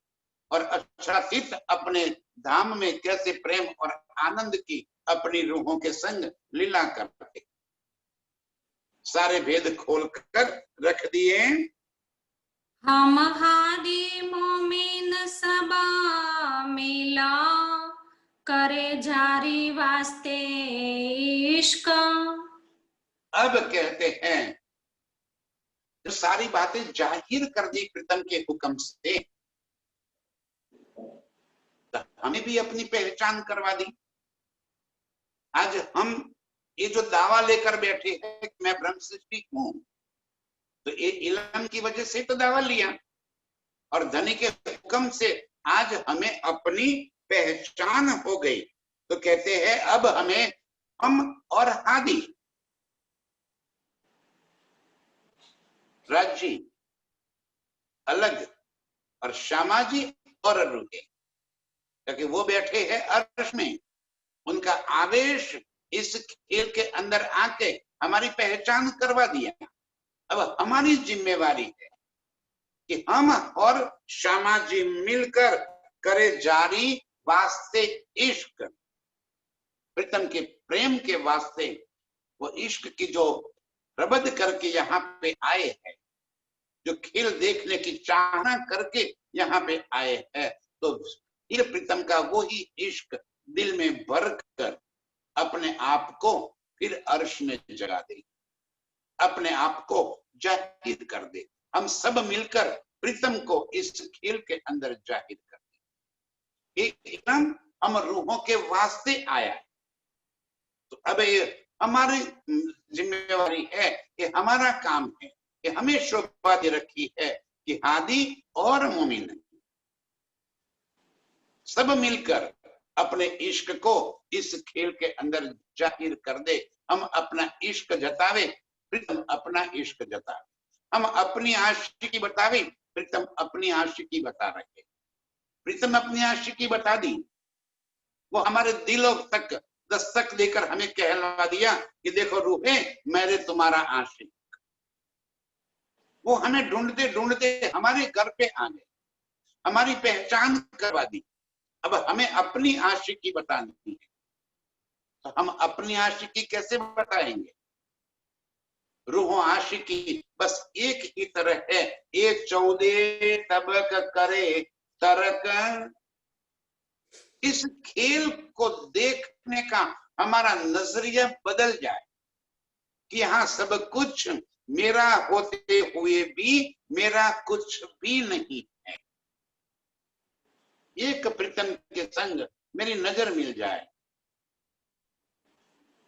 और अक्षरातीत अपने धाम में कैसे प्रेम और आनंद की अपनी रूहों के संग लीला करते, सारे भेद खोल कर रख दिए। हम हादी मोमिन सबा मिला, करे जारी वास्ते इश्क। अब कहते हैं जो सारी बातें जाहिर कर दी प्रीतम के हुक्म से, हमें भी अपनी पहचान करवा दी। आज हम ये जो दावा लेकर बैठे हैं कि मैं ब्रह्म सृष्टि हूं, तो ये इलम की वजह से तो दावा लिया, और धनी के हुक्म से आज हमें अपनी पहचान हो गई। तो कहते हैं अब हमें हम और हादी, राजी अलग और श्यामा जी और रूहे, क्योंकि वो बैठे हैं अर्श में, उनका आवेश इस खेल के अंदर आके हमारी पहचान करवा दिया। अब हमारी जिम्मेवारी है कि हम और श्यामा जी मिलकर करे जारी वास्ते इश्क, प्रीतम के प्रेम के वास्ते, वो इश्क की जो प्रबद्ध करके यहाँ पे आए हैं, जो खेल देखने की चाहना करके यहाँ पे आए हैं, तो ये प्रीतम का वो ही इश्क दिल में भर कर अपने आप को फिर अर्श में जगा दे, अपने आप को जाहिर कर दे। हम सब मिलकर प्रीतम को इस खेल के अंदर जाहिर कर दे। एक इलम हम रूहों के वास्ते आया है, तो अब ये हमारी जिम्मेवारी है कि हमारा काम है कि हमें शोभा दे रखी है कि हादी और मोमिन सब मिलकर अपने इश्क को इस खेल के अंदर जाहिर कर दे। हम अपना इश्क जतावे, प्रीतम अपना इश्क जतावे, हम अपनी आशिकी बतावे, प्रीतम अपनी आशिकी बता रहे। प्रीतम अपनी आशिकी बता दी, वो हमारे दिलों तक दस्तक देकर हमें कहलवा दिया कि देखो रूहे मेरे तुम्हारा आशिक। वो हमें ढूंढते ढूंढते हमारे घर पे आ गए, हमारी पहचान करवा दी। अब हमें अपनी आशिकी बतानी है, तो हम अपनी आशिकी कैसे बताएंगे? रूहों आशिकी बस एक ही तरह है, ये 14 तबक करे तरक। इस खेल को देखने का हमारा नजरिया बदल जाए कि यहाँ सब कुछ मेरा होते हुए भी मेरा कुछ भी नहीं है। एक प्रीतम के संग मेरी नजर मिल जाए।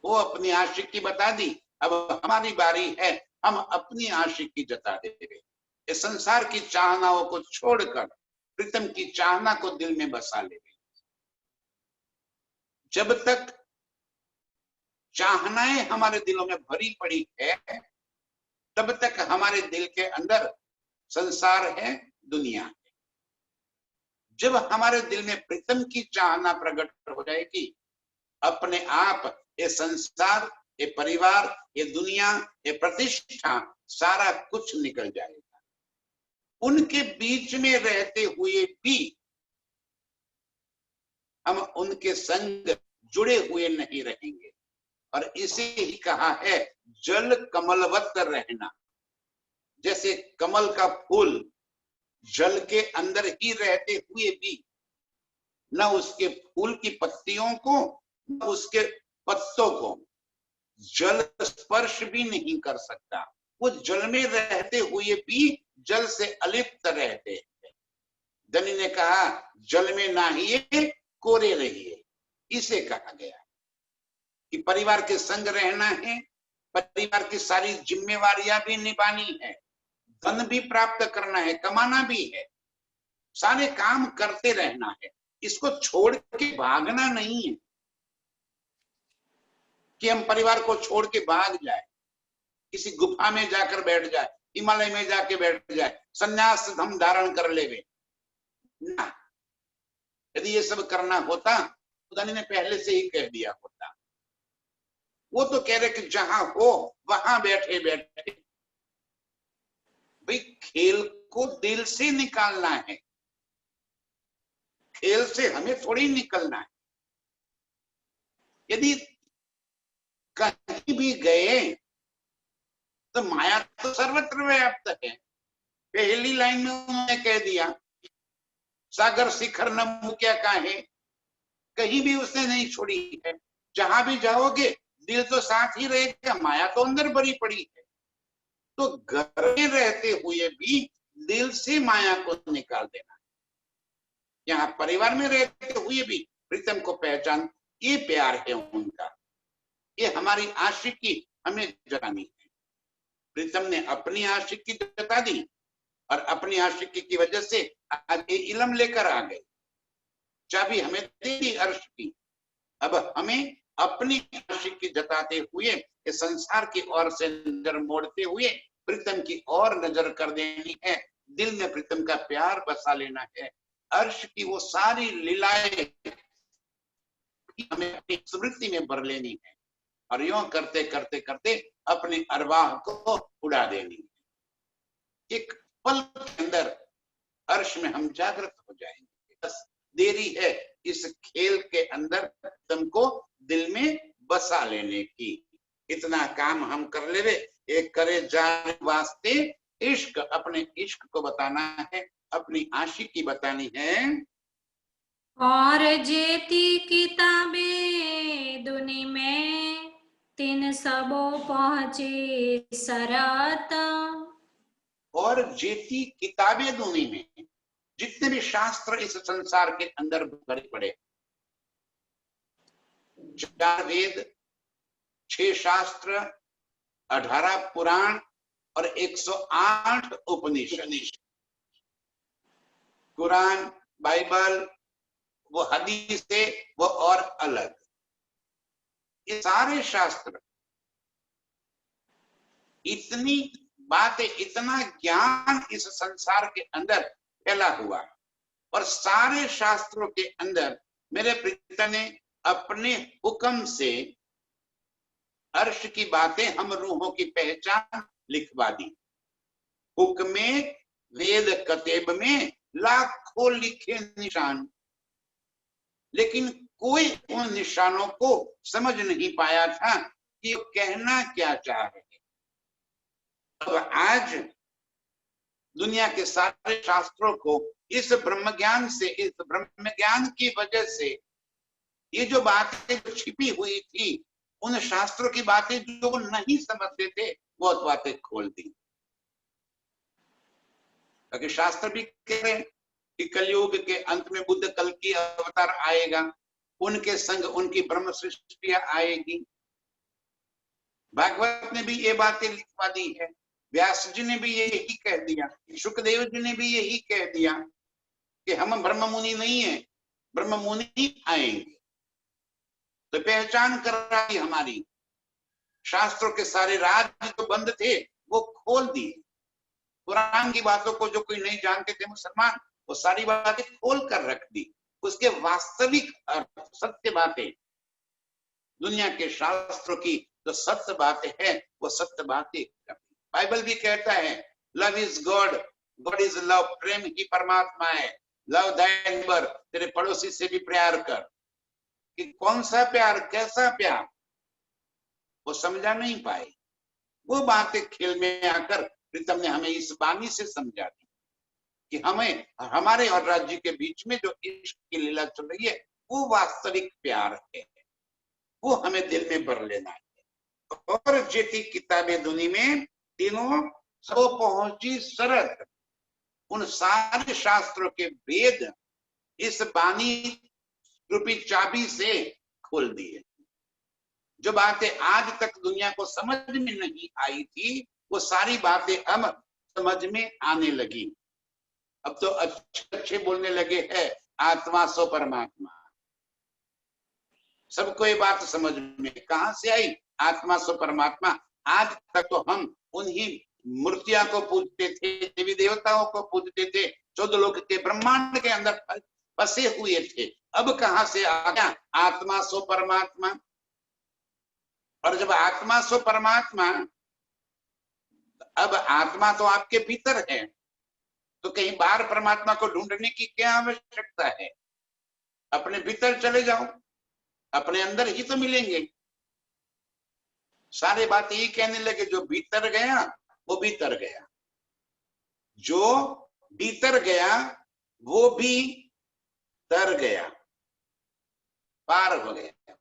वो अपनी आशिकी बता दी, अब हमारी बारी है हम अपनी आशिकी जता देंगे। इस संसार की चाहनाओं को छोड़कर प्रीतम की चाहना को दिल में बसा ले। जब तक चाहनाएं हमारे दिलों में भरी पड़ी है, तब तक हमारे दिल के अंदर संसार है, दुनिया है। जब हमारे दिल में प्रीतम की चाहना प्रकट हो जाएगी, अपने आप ये संसार, ये परिवार, ये दुनिया, ये प्रतिष्ठा, सारा कुछ निकल जाएगा। उनके बीच में रहते हुए भी हम उनके संग जुड़े हुए नहीं रहेंगे। और इसे ही कहा है जल कमलवत रहना। जैसे कमल का फूल जल के अंदर ही रहते हुए भी न उसके फूल की पत्तियों को न उसके पत्तों को जल स्पर्श भी नहीं कर सकता, वो जल में रहते हुए भी जल से अलिप्त रहते हैं। धनी ने कहा जल में नहाइए कोरे रहिए। इसे कहा गया कि परिवार के संग रहना है, परिवार की सारी जिम्मेवारियां भी निभानी है, धन भी प्राप्त करना है, कमाना भी है, सारे काम करते रहना है। इसको छोड़ के भागना नहीं है कि हम परिवार को छोड़ के भाग जाए, किसी गुफा में जाकर बैठ जाए, हिमालय में जाके बैठ जाए, संन्यास धम धारण कर लेवे ना। यदि ये सब करना होता तो धनी ने पहले से ही कह दिया होता। वो तो कह रहे कि जहां हो वहां बैठे बैठे। भाई खेल को दिल से निकालना है, खेल से हमें थोड़ी निकलना है। यदि कहीं भी गए तो माया तो सर्वत्र व्याप्त है। पहली लाइन में उन्होंने कह दिया सागर शिखर न मुक्या काहे, कहीं भी उसने नहीं छोड़ी है। जहां भी जाओगे दिल तो साथ ही रहेगा, माया तो अंदर भरी पड़ी है। तो घर में रहते हुए भी दिल से माया को निकाल देना। यहाँ परिवार में रहते हुए भी प्रीतम को पहचान, ये प्यार है उनका, ये हमारी आशिकी हमें जतानी है। प्रीतम ने अपनी आशिकी जता दी और अपनी आशिकी की वजह से आज ये इलम लेकर आ गए, चाबी हमें दे दी अर्श की। अब हमें अपनी आशिकी जताते हुए इस संसार की ओर से नजर मोड़ते हुए प्रीतम की ओर नजर कर देनी है। दिल में प्रीतम का प्यार बसा लेना है। अर्श की वो सारी लीलाएं हमें अपनी स्मृति में भर लेनी है और यूं करते करते करते अपने अरवाह को उड़ा देनी है। एक पल के अंदर अर्श में हम जागृत हो जाएंगे। बस देरी है इस खेल के अंदर तुमको दिल में बसा लेने की। इतना काम हम कर ले रे, एक करे जाने वास्ते इश्क, अपने इश्क को बताना है, अपनी आशिकी बतानी है। और जेती किताबे दुनि में तिन सबो पहुंचे सरत। और जेती किताबें दुनि में जितने भी शास्त्र इस संसार के अंदर भरे पड़े, 4 वेद, 6 शास्त्र, 18 पुराण और 108 उपनिषद, कुरान, बाइबल, वो हदीस से वो और अलग, ये सारे शास्त्र, इतनी बातें, इतना ज्ञान इस संसार के अंदर फैला हुआ। और सारे शास्त्रों के अंदर मेरे प्रीतम ने अपने हुक्म से अर्श की बातें, हम रूहों की पहचान लिखवा दी। हुक्मे वेद कतेब में लाखों लिखे निशान, लेकिन कोई उन निशानों को समझ नहीं पाया था कि वो कहना क्या चाह रहे। अब आज दुनिया के सारे शास्त्रों को इस ब्रह्म ज्ञान से, इस ब्रह्म ज्ञान की वजह से ये जो बातें छिपी हुई थी, उन शास्त्रों की बातें जो नहीं समझते थे, वो बातें खोल दी। क्योंकि शास्त्र भी कह रहे हैं कि कलयुग के अंत में बुद्ध कल की अवतार आएगा, उनके संग उनकी ब्रह्म सृष्टियां आएगी। भागवत ने भी ये बातें लिखवा दी है, व्यास जी ने भी यही कह दिया, शुकदेव जी ने भी यही कह दिया कि हम ब्रह्म मुनि नहीं है, ब्रह्म मुनि आएंगे। तो पहचान कराई हमारी। शास्त्रों के सारे राज तो बंद थे, वो खोल दिए। कुरान की बातों को जो कोई नहीं जानते थे मुसलमान, वो सारी बातें खोल कर रख दी। उसके वास्तविक अर्थ, सत्य बातें, दुनिया के शास्त्रों की जो सत्य बातें हैं, वो सत्य बातें। बाइबल भी कहता है love is God God is love, प्रेम ही परमात्मा है। लव thy neighbor, तेरे पड़ोसी से भी प्यार कर। कि कौन सा प्यार, कैसा प्यार, वो समझा नहीं पाए। वो बातें खेल में आकर प्रीतम ने हमें इस बानी से समझा दी कि हमें हमारे और राज्य के बीच में जो इश्क की लीला चल रही है वो वास्तविक प्यार है, वो हमें दिल में भर लेना है। और जेती किताबें दुनी में तीनों सब पहुंची शरत, उन सारे शास्त्रों के वेद इस बानी रूपी चाबी से खोल दिए। जो बातें आज तक दुनिया को समझ में नहीं आई थी वो सारी बातें अब समझ में आने लगी। अब तो अच्छे अच्छे बोलने लगे हैं आत्मा सो परमात्मा। सबको ये बात समझ में कहां से आई, आत्मा सो परमात्मा। आज तक तो हम उन्हीं मूर्तियां को पूजते थे, देवी देवताओं को पूजते थे, 14 लोक के ब्रह्मांड के अंदर फंसे हुए थे। अब कहां से आ गया आत्मा सो परमात्मा। और जब आत्मा सो परमात्मा, अब आत्मा तो आपके भीतर है, तो कहीं बाहर परमात्मा को ढूंढने की क्या आवश्यकता है। अपने भीतर चले जाओ, अपने अंदर ही तो मिलेंगे। सारे बात यही कहने लगे, जो भीतर गया वो भीतर गया, जो भीतर गया वो भी तर गया, पार हो गया।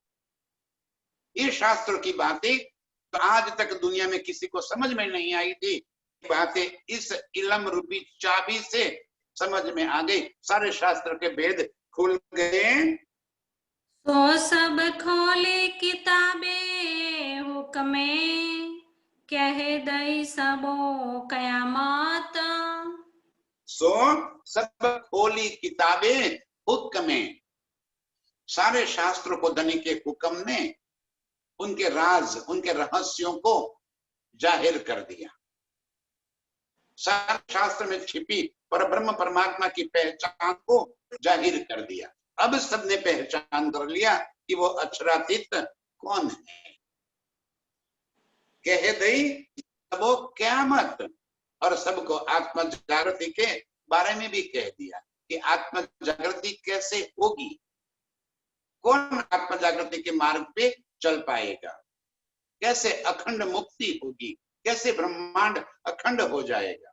ये शास्त्र की बातें तो आज तक दुनिया में किसी को समझ में नहीं आई थी, बातें इस इलम रूपी चाबी से समझ में आ गई। सारे शास्त्र के भेद खुल गए। सो सब खोले किताबे हुक्मे, कह दई सबो कयामत। सो सब खोली किताबें हुक्मे, सारे शास्त्रों को धनी के हुक्म ने उनके राज, उनके रहस्यों को जाहिर कर दिया। सारे शास्त्र में छिपी परब्रह्म परमात्मा की पहचान को जाहिर कर दिया। अब सबने पहचान कर लिया कि वो अक्षरातीत कौन है। कह दई सबो क़यामत, और सबको आत्म जागृति के बारे में भी कह दिया कि आत्म जागृति कैसे होगी, कौन आत्म जागृति के मार्ग पे चल पाएगा, कैसे अखंड मुक्ति होगी, कैसे ब्रह्मांड अखंड हो जाएगा।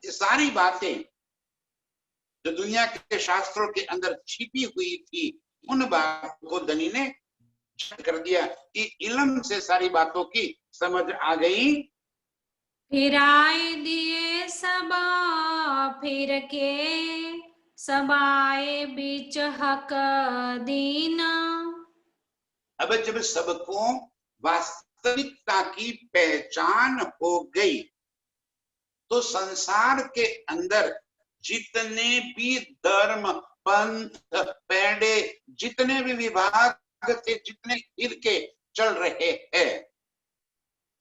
ये सारी बातें जो दुनिया के शास्त्रों के अंदर छिपी हुई थी, उन बातों को धनी ने कर दिया कि इल्म से सारी बातों की समझ आ गई। फिराए दिए सब फिर के, सब आए बीच हक दीन। अब जब सबको वास्तविकता की पहचान हो गई तो संसार के अंदर जितने भी धर्म, पंथ, पैड़े, जितने भी विभाग थे, जितने फिरके चल रहे हैं,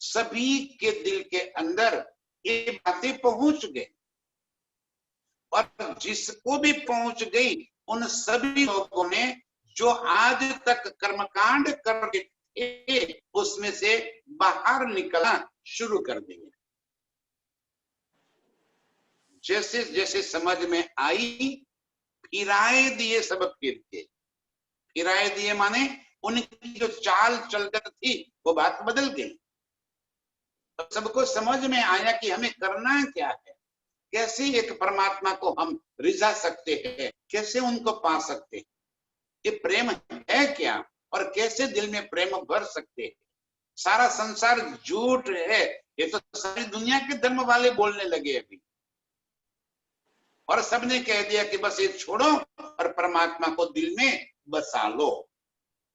सभी के दिल के अंदर ये बातें पहुंच गई। और जिसको भी पहुंच गई उन सभी लोगों ने जो आज तक कर्मकांड कर रहे थे उसमें से बाहर निकलना शुरू कर दिया। जैसे जैसे समझ में आई, फिराए दिए सब फिर के। फिराए दिए माने उनकी जो चाल चलत थी वो बात बदल गई। सबको समझ में आया कि हमें करना क्या है, कैसे एक परमात्मा को हम रिझा सकते हैं, कैसे उनको पा सकते हैं, ये प्रेम है क्या, और कैसे दिल में प्रेम भर सकते हैं। सारा संसार झूठ है, ये तो सारी दुनिया के धर्म वाले बोलने लगे अभी। और सबने कह दिया कि बस ये छोड़ो और परमात्मा को दिल में बसा लो।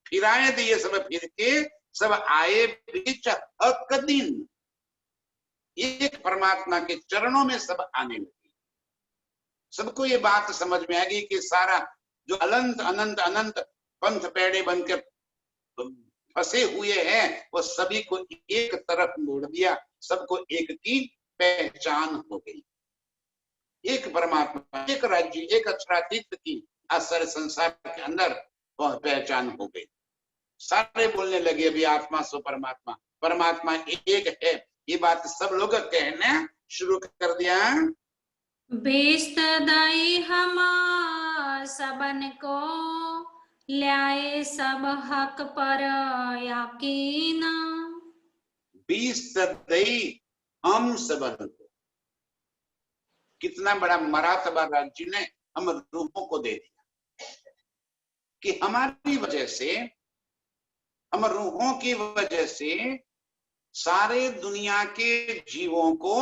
फिराए दिए सब फिर के, सब आए बीच हक दिन। एक परमात्मा के चरणों में सब आने लगे। सबको ये बात समझ में आ गई कि सारा जो अनंत अनंत अनंत पंथ पैड़े बनकर फंसे हुए हैं वो सभी को एक तरफ मोड़ दिया। सबको एक की पहचान हो गई, एक परमात्मा, एक राज्य, एक अक्षरातीत की आश्चर्य संसार के अंदर वह पहचान हो गई। सारे बोलने लगे अभी आत्मा सो परमात्मा, परमात्मा एक है। ये बात सब लोग कहने शुरू कर दिया। बेस्त दई हम सबन को, ल्याए सब हक पर यकीन। बीस दई हम सबन को, कितना बड़ा मरातबा राज्य ने हम रूहों को दे दिया कि हमारी वजह से, हम रूहों की वजह से सारे दुनिया के जीवों को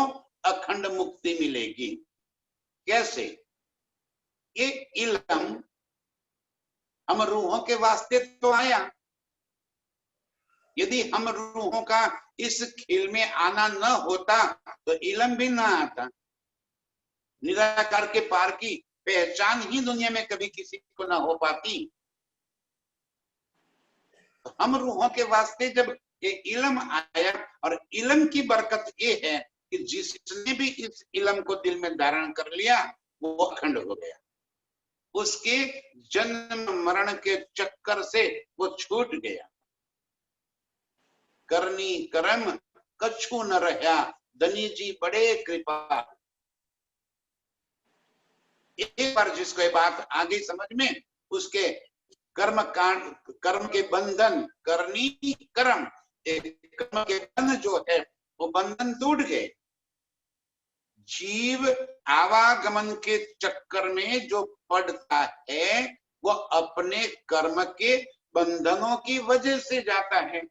अखंड मुक्ति मिलेगी। कैसे? ये इल्म हम रूहों के वास्ते तो आया। यदि हम रूहों का इस खेल में आना न होता तो इल्म भी ना आता। निराकार के पार की पहचान ही दुनिया में कभी किसी को ना हो पाती। तो हम रूहों के वास्ते जब ये इल्म आया, और इल्म की बरकत ये है कि जिसने भी इस इल्म को दिल में धारण कर लिया वो अखंड हो गया। उसके जन्म मरण के चक्कर से वो छूट गया। करनी कर्म कछु न रहा, धनी जी बड़े कृपा। एक बार जिसको ये बात आ गई समझ में, उसके कर्म कांड, कर्म के बंधन, करनी कर्म, कर्म के बंधन जो है वो बंधन टूट गए। जीव आवागमन के चक्कर में जो पड़ता है वो अपने कर्म के बंधनों की वजह से जाता है।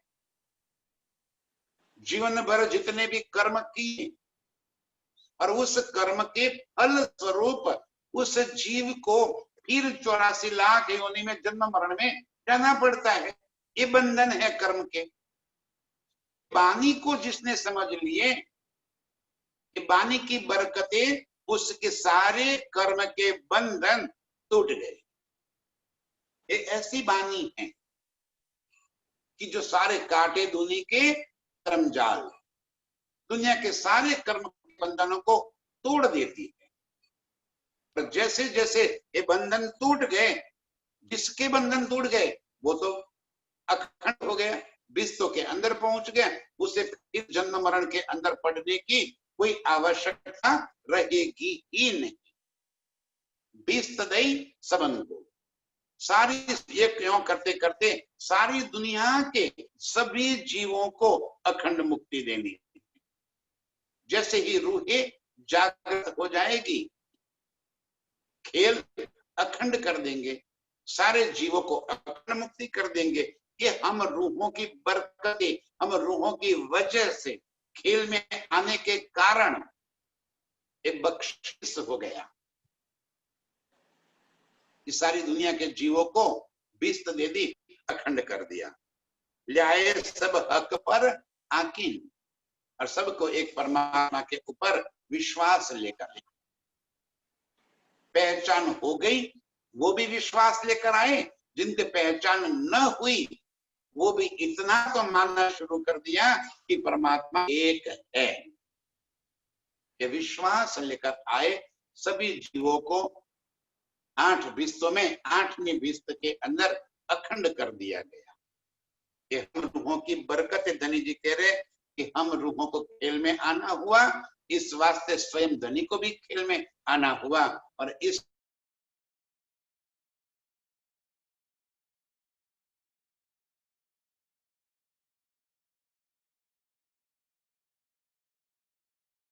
जीवन भर जितने भी कर्म किए और उस कर्म के फल स्वरूप उस जीव को फिर 84 लाख योनि में जन्म मरण में जाना पड़ता है। ये बंधन है कर्म के। वाणी को जिसने समझ लिए, वाणी की बरकतें, उसके सारे कर्म के बंधन टूट गए। ये ऐसी वाणी है कि जो सारे काटे दुनी के कर्म जाल, दुनिया के सारे कर्म बंधनों को तोड़ देती है। पर जैसे जैसे ये बंधन टूट गए, जिसके बंधन टूट गए वो तो अखंड हो गया, विश्व के अंदर पहुंच गया। उसे फिर जन्म मरण के अंदर पड़ने की कोई आवश्यकता रहेगी ही नहीं। बीस्तदई सबन को, सारी ये क्यों करते करते सारी दुनिया के सभी जीवों को अखंड मुक्ति देनी। जैसे ही रूहें जागृत हो जाएगी, खेल अखंड कर देंगे, सारे जीवों को अखंड मुक्ति कर देंगे। ये हम रूहों की बरकतें, हम रूहों की वजह से खेल में आने के कारण एक बख्शिश हो गया। इस सारी दुनिया के जीवों को बिस्त दे दी, अखंड कर दिया। ल्याए सब हक पर आकीन, और सबको एक परमात्मा के ऊपर विश्वास लेकर, पहचान हो गई वो भी विश्वास लेकर आए, जिनके पहचान न हुई वो भी इतना तो मानना शुरू कर दिया कि परमात्मा एक है। ये विश्वास लेकर आए। सभी जीवों को 8 विश्व में 8वीं विश्व के अंदर अखंड कर दिया गया। ये हम रूहों की बरकत। धनी जी कह रहे कि हम रूहों को खेल में आना हुआ, इस वास्ते स्वयं धनी को भी खेल में आना हुआ, और इस